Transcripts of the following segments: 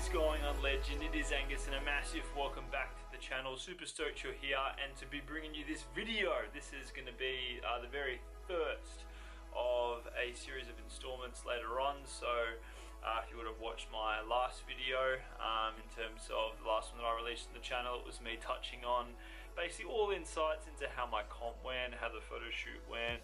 is going on, legend? It is Angus and a massive welcome back to the channel. Super stoked you're here and to be bringing you this video. This is going to be the very first of a series of installments later on. So if you would have watched my last video, in terms of the last one that I released on the channel, it was me touching on basically all insights into how my comp went, how the photo shoot went,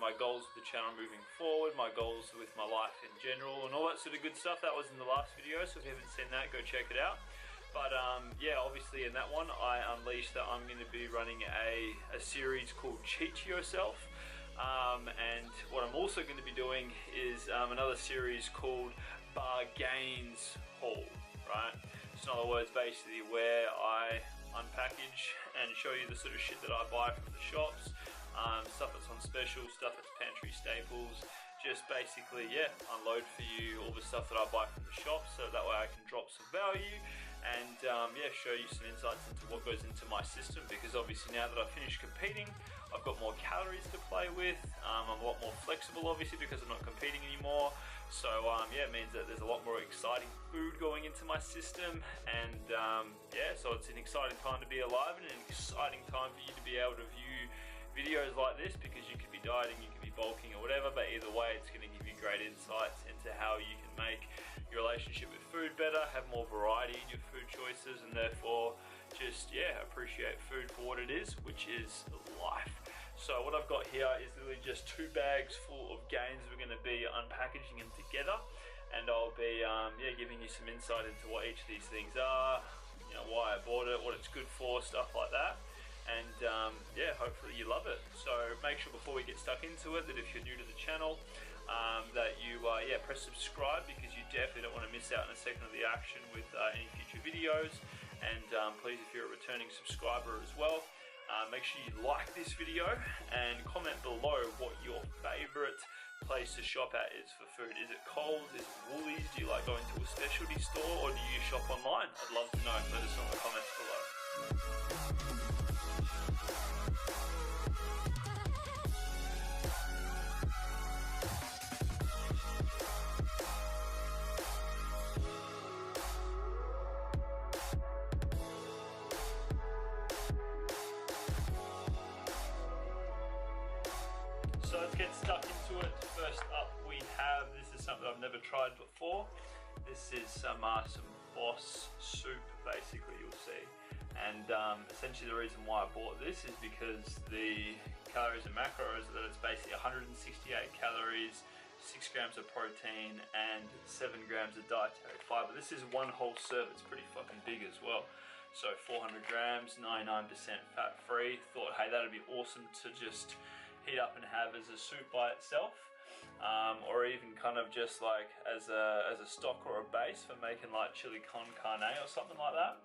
my goals with the channel moving forward, my goals with my life in general, and all that sort of good stuff. That was in the last video, so if you haven't seen that, go check it out. But yeah, obviously in that one, I unleashed that I'm going to be running a series called Cheat to Yourself. And what I'm also going to be doing is another series called BarGAINS haul, right? So in other words, basically where I unpackage and show you the sort of shit that I buy from the shops, stuff that's on special, stuff that's pantry staples, just basically, yeah, unload for you all the stuff that I buy from the shop, so that way I can drop some value and yeah, show you some insights into what goes into my system, because obviously now that I've finished competing, I've got more calories to play with. I'm a lot more flexible, obviously, because I'm not competing anymore. So yeah, it means that there's a lot more exciting food going into my system, and yeah, so it's an exciting time to be alive and an exciting time for you to be able to view videos like this, because you could be dieting, you could be bulking or whatever, but either way it's going to give you great insights into how you can make your relationship with food better, have more variety in your food choices, and therefore just, yeah, appreciate food for what it is, which is life. So what I've got here is literally just 2 bags full of gains. We're going to be unpackaging them together, and I'll be yeah, giving you some insight into what each of these things are, you know, why I bought it, what it's good for, stuff like that. And yeah, hopefully you love it. So make sure before we get stuck into it that if you're new to the channel, that you yeah, press subscribe, because you definitely don't want to miss out on a second of the action with any future videos. And please, if you're a returning subscriber as well, make sure you like this video and comment below what your favorite place to shop at is for food. Is it Coles? Is it Woolies? Do you like going to a specialty store, or do you shop online? I'd love to know. Let us know in the comments below. So let's get stuck into it. First up we have, this is something I've never tried before. This is some Boss soup, basically, you'll see. And essentially the reason why I bought this is because the calories and macros are that it's basically 168 calories, 6 grams of protein, and 7 grams of dietary fiber. This is one whole serve. It's pretty fucking big as well. So 400 grams, 99% fat free. Thought, hey, that'd be awesome to just heat up and have as a soup by itself, or even kind of just like as a stock or a base for making like chili con carne or something like that.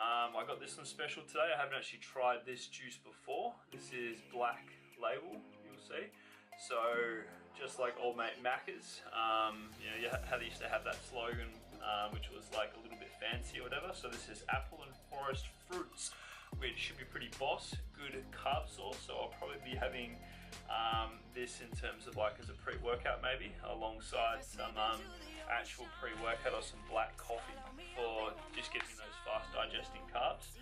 I got this on special today. I haven't actually tried this juice before. This is Black Label, you'll see. So just like old mate Macca's, you know how they used to have that slogan, which was like a little bit fancy or whatever. So this is apple and forest fruits, which should be pretty boss, good carb source. So I'll probably be having this in terms of like as a pre-workout maybe, alongside some actual pre-workout or some black coffee for just getting those fast digesting carbs.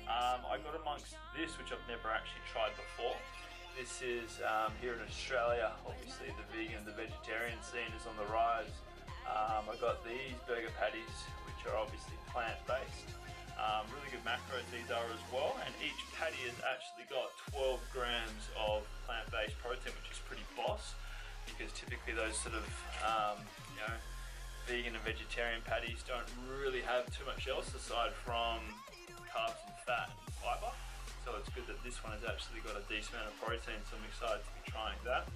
I got amongst this, which I've never actually tried before. This is here in Australia, obviously the vegan, the vegetarian scene is on the rise. I got these burger patties, which are obviously plant-based. Really good macros these are as well, and each patty has actually got 12 grams of plant-based protein, which is pretty boss, because typically those sort of you know, vegan and vegetarian patties don't really have too much else aside from carbs and fat and fiber. So it's good that this one has actually got a decent amount of protein, so I'm excited to be trying that.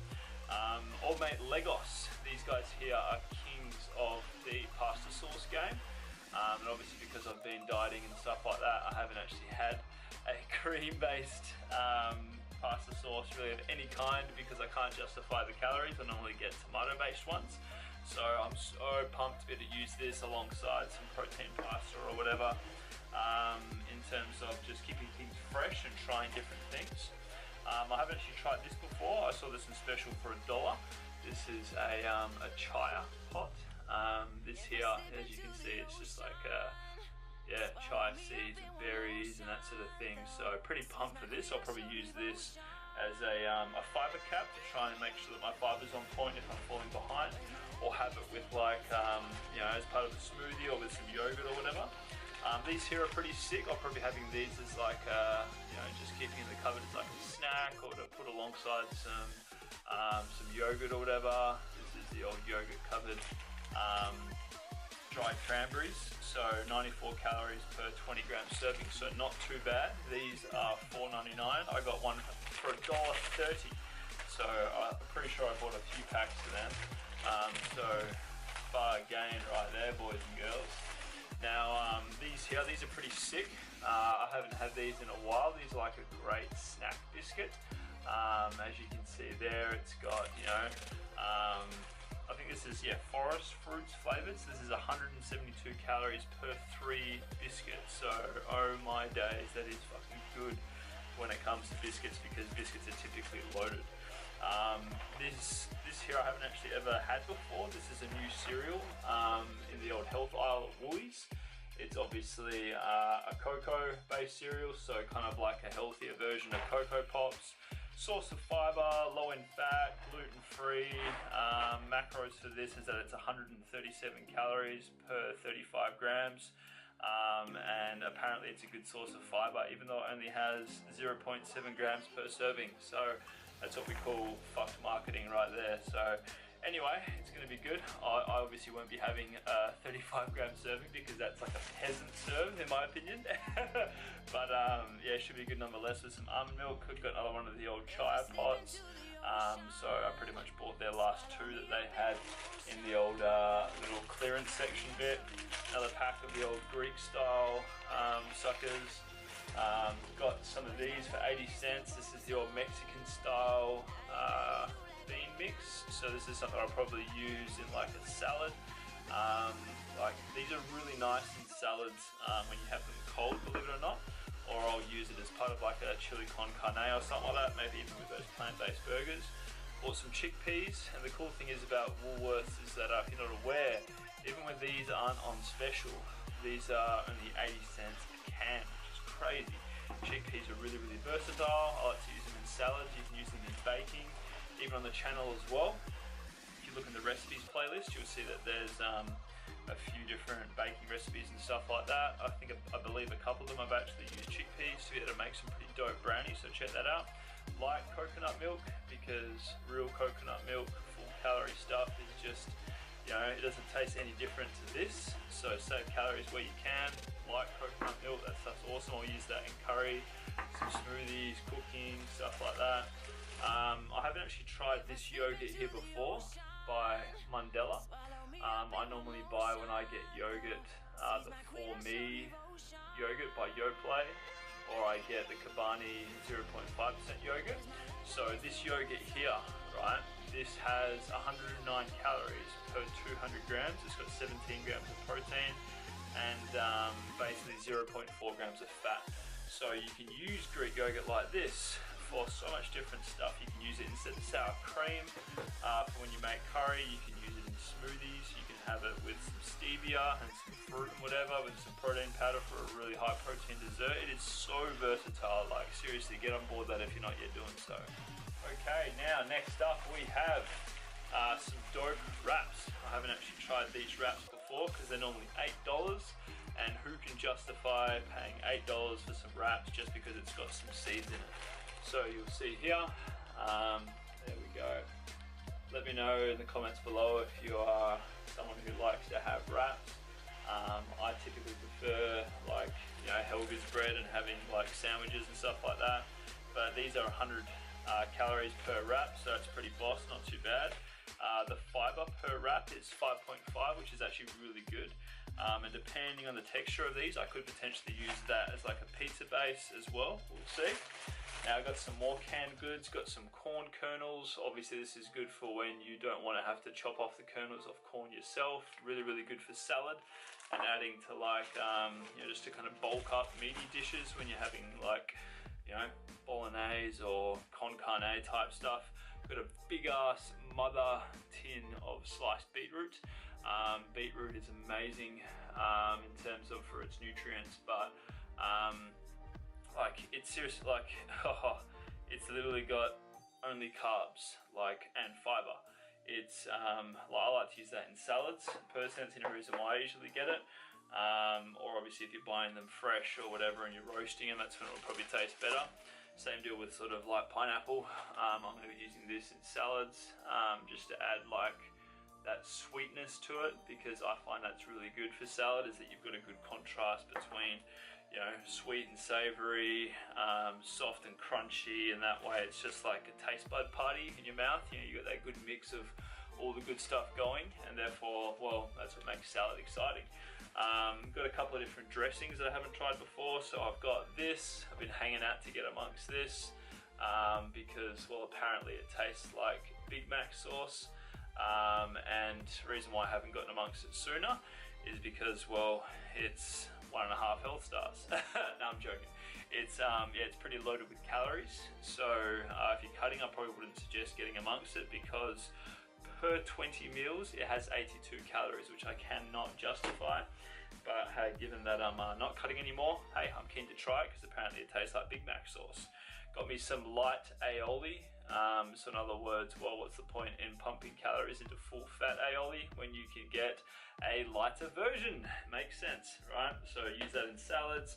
Old mate Legos, these guys here are kings of the pasta sauce game. And obviously because I've been dieting and stuff like that, I haven't actually had a cream-based pasta sauce really of any kind, because I can't justify the calories. I normally get tomato-based ones. So I'm so pumped to be able to use this alongside some protein pasta or whatever, in terms of just keeping things fresh and trying different things. I haven't actually tried this before. I saw this in special for $1. This is a chaya pot. This here, as you can see, it's just like yeah, chia seeds and berries and that sort of thing. So pretty pumped for this. I'll probably use this as a fiber cap to try and make sure that my fiber's on point if I'm falling behind, or have it with like you know, as part of a smoothie or with some yogurt or whatever. These here are pretty sick. I'll probably be having these as like you know, just keeping in the cupboard as like a snack, or to put alongside some yogurt or whatever. This is the old yogurt cupboard. Dried cranberries, so 94 calories per 20 gram serving, so not too bad. These are $4.99. I got one for $1.30, so I'm pretty sure I bought a few packs of them. So bargain right there, boys and girls. Now these here, these are pretty sick. I haven't had these in a while. These are like a great snack biscuit. As you can see there, it's got, you know, I think this is, yeah, forest fruits flavors. This is 172 calories per 3 biscuits. So, oh my days, that is fucking good when it comes to biscuits, because biscuits are typically loaded. This here I haven't actually ever had before. This is a new cereal in the old health aisle at Woolies. It's obviously a cocoa-based cereal, so kind of like a healthier version of Cocoa Pops. Source of fiber, low in fat, gluten-free. Macros for this is that it's 137 calories per 35 grams. And apparently it's a good source of fiber, even though it only has 0.7 grams per serving. So that's what we call fucked marketing right there. So anyway, it's going to be good. I obviously won't be having a 35 gram serving, because that's like a peasant serve in my opinion. But yeah, it should be good nonetheless. With some almond milk. I've got another one of the old chia pots. So I pretty much bought their last 2 that they had in the old little clearance section bit. Another pack of the old Greek style suckers. Got some of these for 80 cents. This is the old Mexican style bean mix. So this is something I'll probably use in like a salad. Like these are really nice in salads when you have them cold, believe it or not. Or I'll use it as part of like a chili con carne or something like that, maybe even with those plant-based burgers. Bought some chickpeas, and the cool thing is about Woolworths is that if you're not aware, even when these aren't on special, these are only 80 cents a can, which is crazy. Chickpeas are really, really versatile. I like to use them in salads. You can use them in baking, even on the channel as well. If you look in the recipes playlist, you'll see that there's a few different baking recipes and stuff like that. I believe a couple of them I've actually used chickpeas to be able to make some pretty dope brownies, so check that out. Like coconut milk, because real coconut milk, full calorie stuff is just, you know, it doesn't taste any different to this. So save calories where you can. Like coconut milk, that stuff's awesome. I'll use that in curry, some smoothies, cooking, stuff like that. I haven't actually tried this yogurt here before by Mandela. I normally buy, when I get yogurt, the For Me yogurt by Yoplait, or I get the Kabani 0.5% yogurt. So this yogurt here, right, this has 109 calories per 200 grams. It's got 17 grams of protein and basically 0.4 grams of fat. So you can use Greek yogurt like this for so much different stuff. You can use it instead of sour cream for when you make curry. You can use it in smoothies. You can have it with some stevia and some fruit and whatever, with some protein powder for a really high protein dessert. It is so versatile. Like seriously, get on board that if you're not yet doing so. Okay, now next up we have some dope wraps. I haven't actually tried these wraps before because they're normally $8, and who can justify paying $8 for some wraps just because it's got some seeds in it? So you'll see here, there we go. Let me know in the comments below if you are someone who likes to have wraps. I typically prefer, like, you know, Helga's bread and having like sandwiches and stuff like that. But these are 100 calories per wrap, so it's pretty boss, not too bad. The fiber per wrap is 5.5, which is actually really good. And depending on the texture of these, I could potentially use that as like a pizza base as well. We'll see. Now I've got some more canned goods, got some corn kernels. Obviously this is good for when you don't want to have to chop off the kernels of corn yourself. Really, really good for salad and adding to like, you know, just to kind of bulk up meaty dishes when you're having like, you know, bolognese or con carne type stuff. Got a big ass mother tin of sliced beetroot. Beetroot is amazing in terms of for its nutrients, but like it's seriously like it's literally got only carbs and fiber. It's like I like to use that in salads. Personally, that's the only reason why I usually get it. Or obviously if you're buying them fresh or whatever and you're roasting them, that's when it'll probably taste better. Same deal with sort of like pineapple. I'm going to be using this in salads just to add like that sweetness to it, because I find that's really good for salad, is that you've got a good contrast between, you know, sweet and savory, soft and crunchy, and that way it's just like a taste bud party in your mouth. You know, you got that good mix of all the good stuff going, and therefore, well, that's what makes salad exciting. Got a couple of different dressings that I haven't tried before. So I've got this, I've been hanging out to get amongst this because, well, apparently it tastes like Big Mac sauce, and the reason why I haven't gotten amongst it sooner is because, well, it's 1.5 health stars. No, I'm joking. It's yeah, it's pretty loaded with calories, so if you're cutting, I probably wouldn't suggest getting amongst it, because per 20 meals it has 82 calories, which I cannot justify. But hey, given that I'm not cutting anymore, hey, I'm keen to try it because apparently it tastes like Big Mac sauce. Got me some light aioli. So in other words, well, what's the point in pumping calories into full fat aioli when you can get a lighter version? Makes sense, right? So use that in salads.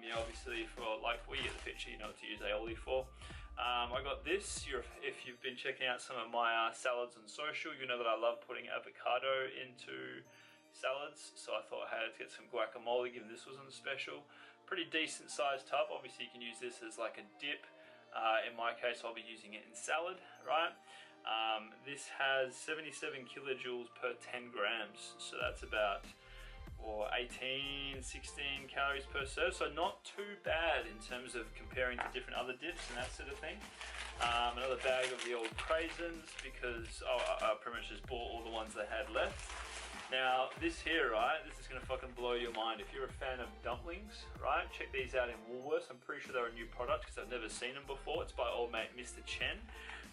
You know, obviously for like we get the picture, you know what to use aioli for. I got this. If you've been checking out some of my salads on social, you know that I love putting avocado into salads. So I thought, hey, let's get some guacamole, given this was on special. Pretty decent sized tub. Obviously you can use this as like a dip. In my case, I'll be using it in salad, right? This has 77 kilojoules per 10 grams. So that's about 18, 16 calories per serve, so not too bad in terms of comparing to different other dips and that sort of thing. Another bag of the old craisins, because I pretty much just bought all the ones they had left. Now this here, right, this is going to fucking blow your mind. If you're a fan of dumplings, right, check these out in Woolworths. I'm pretty sure they're a new product because I've never seen them before. It's by old mate Mr. Chen.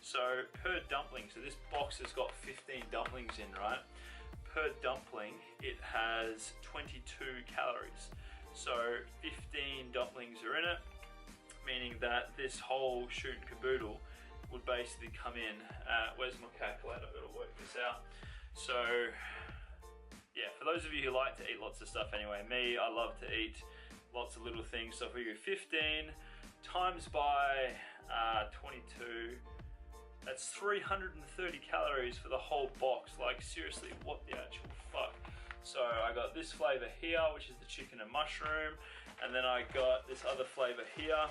So per dumpling, so this box has got 15 dumplings in, right? Per dumpling, it has 22 calories. So 15 dumplings are in it, meaning that this whole shoot and caboodle would basically come in at, where's my calculator? I've got to work this out. So yeah, for those of you who like to eat lots of stuff anyway, me, I love to eat lots of little things. So if we go 15 times by 22, that's 330 calories for the whole box. Like seriously, what the actual fuck? So I got this flavor here, which is the chicken and mushroom, and then I got this other flavor here,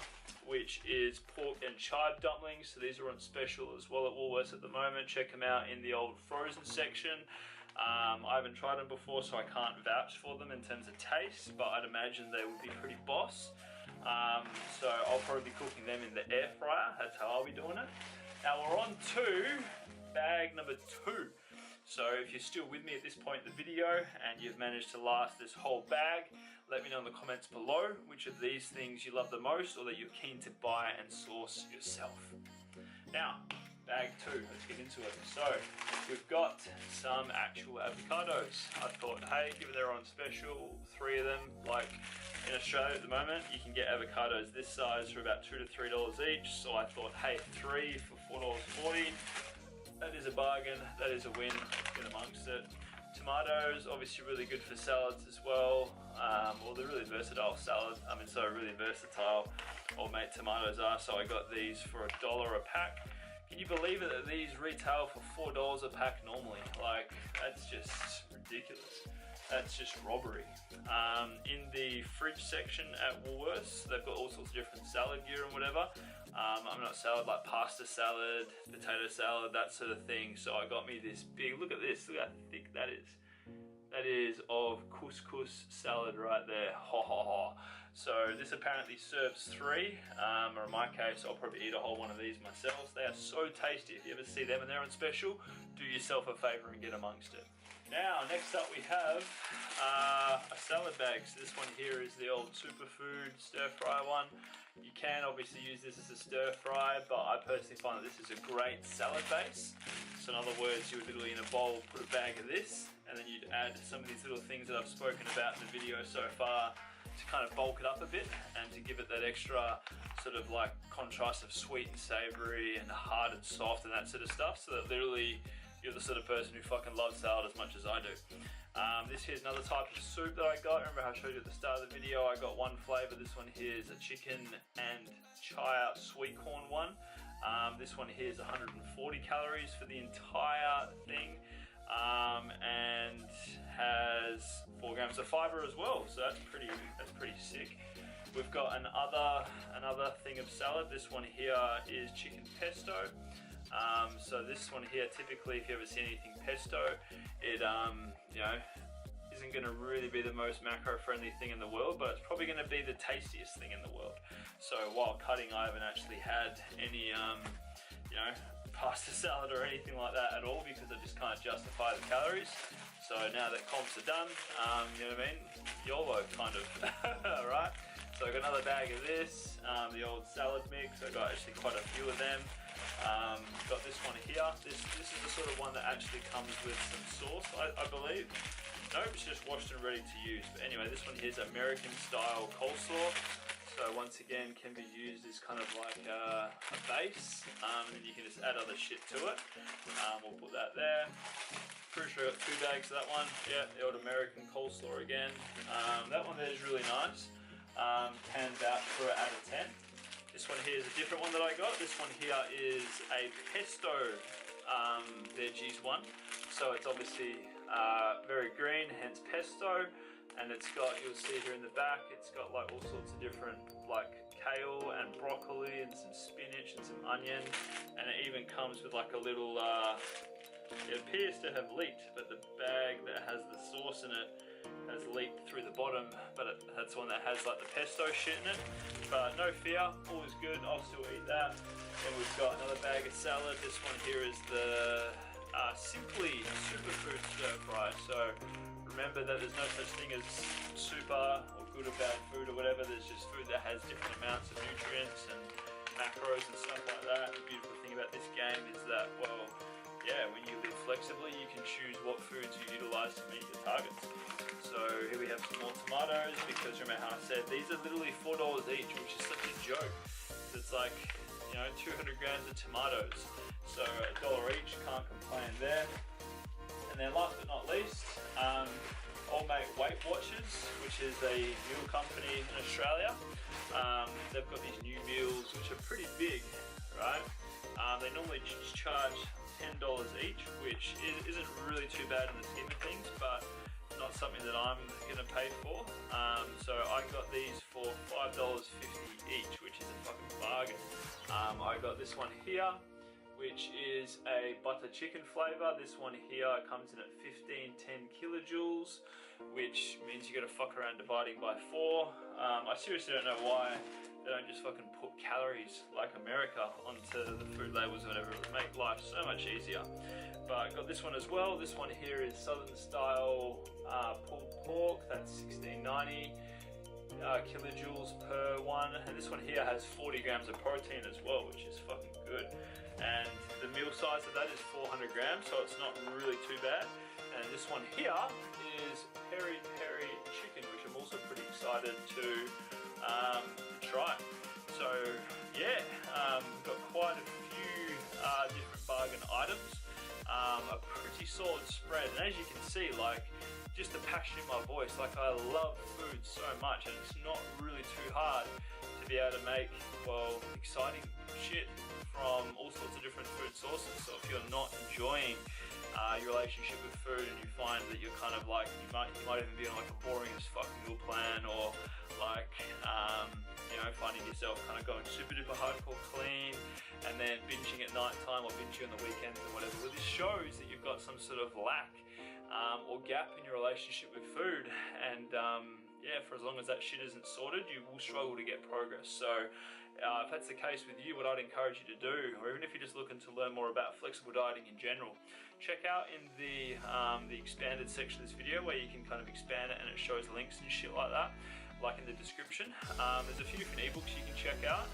which is pork and chive dumplings. So these are on special as well at Woolworths at the moment. Check them out in the old frozen section. I haven't tried them before, so I can't vouch for them in terms of taste, but I'd imagine they would be pretty boss. So I'll probably be cooking them in the air fryer. That's how I'll be doing it. Now we're on to bag number 2. So if you're still with me at this point in the video and you've managed to last this whole bag, let me know in the comments below which of these things you love the most or that you're keen to buy and source yourself. Now, bag 2, let's get into it. So we've got some actual avocados. I thought, hey, given they're on special, 3 of them, like in Australia at the moment, you can get avocados this size for about $2 to $3 each. So I thought, hey, 3 for $4.40. That is a bargain, that is a win. Let's get amongst it. Tomatoes, obviously really good for salads as well. Well, they're really versatile salad. I mean, so really versatile. Old mate tomatoes are. So I got these for $1 a pack. Can you believe it that these retail for $4 a pack normally? Like, that's just ridiculous. That's just robbery. In the fridge section at Woolworths, they've got all sorts of different salad gear and whatever. I'm not salad, like pasta salad, potato salad, that sort of thing. So I got me this big, look at this, look how thick that is. That is of couscous salad right there, ha ha ha. So this apparently serves 3, or in my case, I'll probably eat a whole one of these myself. They are so tasty. If you ever see them and they're on special, do yourself a favor and get amongst it. Now, next up we have a salad bag. So this one here is the old superfood stir fry one. You can obviously use this as a stir fry, but I personally find that this is a great salad base. So in other words, you would literally in a bowl put a bag of this, and then you'd add some of these little things that I've spoken about in the video so far to kind of bulk it up a bit and to give it that extra sort of like contrast of sweet and savory and hard and soft and that sort of stuff, so that literally you're the sort of person who fucking loves salad as much as I do. This here's another type of soup that I got. Remember how I showed you at the start of the video, I got one flavour. This one here is a chicken and chia sweet corn one. This one here is 140 calories for the entire thing, and has 4 grams of fibre as well, so that's pretty sick. We've got another thing of salad. This one here is chicken pesto. So this one here, typically if you ever see anything pesto, it you know, isn't going to really be the most macro-friendly thing in the world, but it's probably going to be the tastiest thing in the world. So while cutting, I haven't actually had any you know, pasta salad or anything like that at all, because I just can't justify the calories. So now that comps are done, you know what I mean, YOLO kind of. Right, so I got another bag of this, the old salad mix. I got actually quite a few of them. Got this one here. This is the sort of one that actually comes with some sauce, I believe. Nope, it's just washed and ready to use. But anyway, this one here is American style coleslaw. So once again, can be used as kind of like a base, and then you can just add other shit to it. We'll put that there. Pretty sure I got 2 bags of that one. Yeah, the old American coleslaw again. That one there is really nice. Can vouch for it out of 10. This one here is a different one that I got. This one here is a pesto veggies one. So it's obviously very green, hence pesto. And it's got, you'll see here in the back, it's got like all sorts of different like kale and broccoli and some spinach and some onion. And it even comes with like a little, it appears to have leaked, but the bag that has the sauce in it has leaked through the bottom, but that's one that has like the pesto shit in it. But no fear, all is good, I'll still eat that. Then we've got another bag of salad. This one here is the Simply Superfood Stir Fry. So remember that there's no such thing as super or good or bad food or whatever. There's just food that has different amounts of nutrients and macros and stuff like that. The beautiful thing about this game is that, well, yeah, when you live flexibly, you can choose what foods you utilize to meet your targets. So here we have some more tomatoes, because remember how I said these are literally $4 each, which is such a joke. It's like, you know, 200 grams of tomatoes. So $1 each, can't complain there. And then last but not least, Old Mate Weight Watchers, which is a meal company in Australia. They've got these new meals which are pretty big, right? They normally charge $10 each, which isn't really too bad in the scheme of things, but not something that I'm going to pay for. So I got these for $5.50 each, which is a fucking bargain. I got this one here, which is a butter chicken flavour. This one here comes in at 1510 kilojoules, which means you got to fuck around dividing by 4. I seriously don't know why they don't just fucking put calories like America onto the food labels or whatever. It would make life so much easier. But I got this one as well. This one here is Southern style pulled pork. That's 1690 kilojoules per one. And this one here has 40 grams of protein as well, which is fucking good. And the meal size of that is 400 grams, so it's not really too bad. And this one here is peri peri chicken, which I'm also pretty excited to try. So yeah, got quite a few different bargain items. A pretty solid spread, and as you can see, like, just the passion in my voice, like, I love food so much, and it's not really too hard to be able to make, well, exciting shit from all sorts of different food sources. So if you're not enjoying your relationship with food, and you find that you're kind of like, you might even be on like a boring as fuck meal plan, or like you know, finding yourself kind of going super duper hardcore clean and then binging at night time or binging on the weekends or whatever. Well, this shows that you've got some sort of lack or gap in your relationship with food, and yeah, for as long as that shit isn't sorted, you will struggle to get progress. So if that's the case with you, what I'd encourage you to do, or even if you're just looking to learn more about flexible dieting in general, check out in the expanded section of this video where you can kind of expand it and it shows links and shit like that, like in the description. There's a few different ebooks you can check out.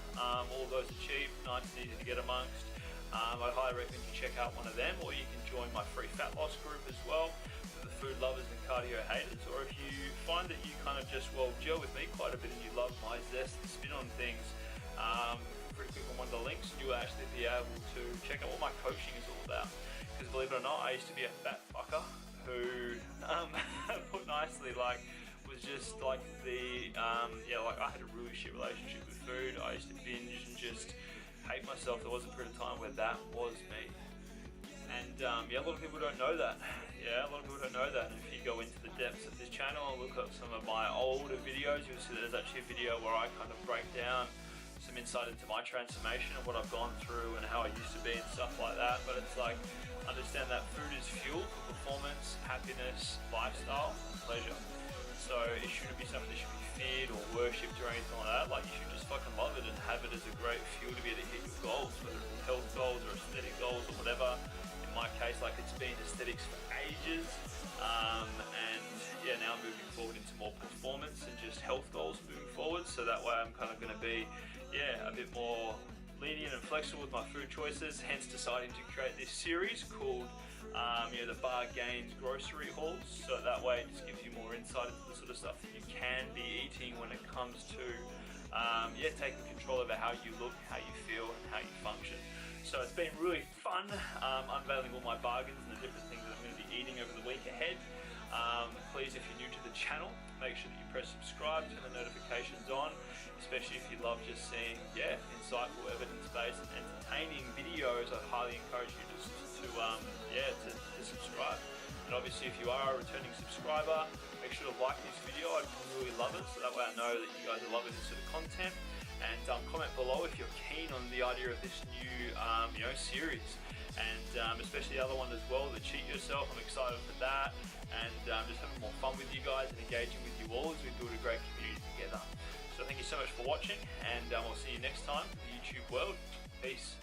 All of those are cheap, nice and easy to get amongst. I highly recommend you check out one of them, or you can join my free fat loss group as well, for the food lovers and cardio haters. Or if you find that you kind of just, well, gel with me quite a bit and you love my zest and spin on things, pretty quick on one of the links, and you'll actually be able to check out what my coaching is all about. Because believe it or not, I used to be a fat fucker who, put nicely, like, was just like the, like I had a really shit relationship with food. I used to binge and just hate myself. There was a period of time where that was me. And a lot of people don't know that. A lot of people don't know that. And if you go into the depths of this channel and look at some of my older videos, you'll see there's actually a video where I kind of break down some insight into my transformation and what I've gone through and how I used to be and stuff like that. But it's like, understand that food is fuel for performance, happiness, lifestyle, pleasure. So it shouldn't be something that should be feared or worshipped or anything like that. Like, you should just fucking love it and have it as a great fuel to be able to hit your goals, whether it's health goals or aesthetic goals or whatever. In my case, like, it's been aesthetics for ages, and now I'm moving forward into more performance and just health goals moving forward. So that way I'm kind of going to be a bit more lenient and flexible with my food choices, hence deciding to create this series called the BarGAINS grocery hauls. So that way it just gives you more insight into the sort of stuff that you can be eating when it comes to taking control over how you look, how you feel, and how you function. So it's been really fun unveiling all my bargains and the different things that I'm going to be eating over the week ahead. Please, if you're new to the channel, make sure that you press subscribe, turn the notifications on, especially if you love just seeing insightful, evidence-based and entertaining videos. I highly encourage you just to subscribe. And obviously, if you are a returning subscriber, make sure to like this video. I'd really love it, so that way I know that you guys are loving this sort of content. And comment below if you're keen on the idea of this new series, and especially the other one as well, the Cheat Yourself. I'm excited for that, and just having more fun with you guys and engaging with you all as we build a great community together. So thank you so much for watching, and I'll see you next time in the YouTube world. Peace.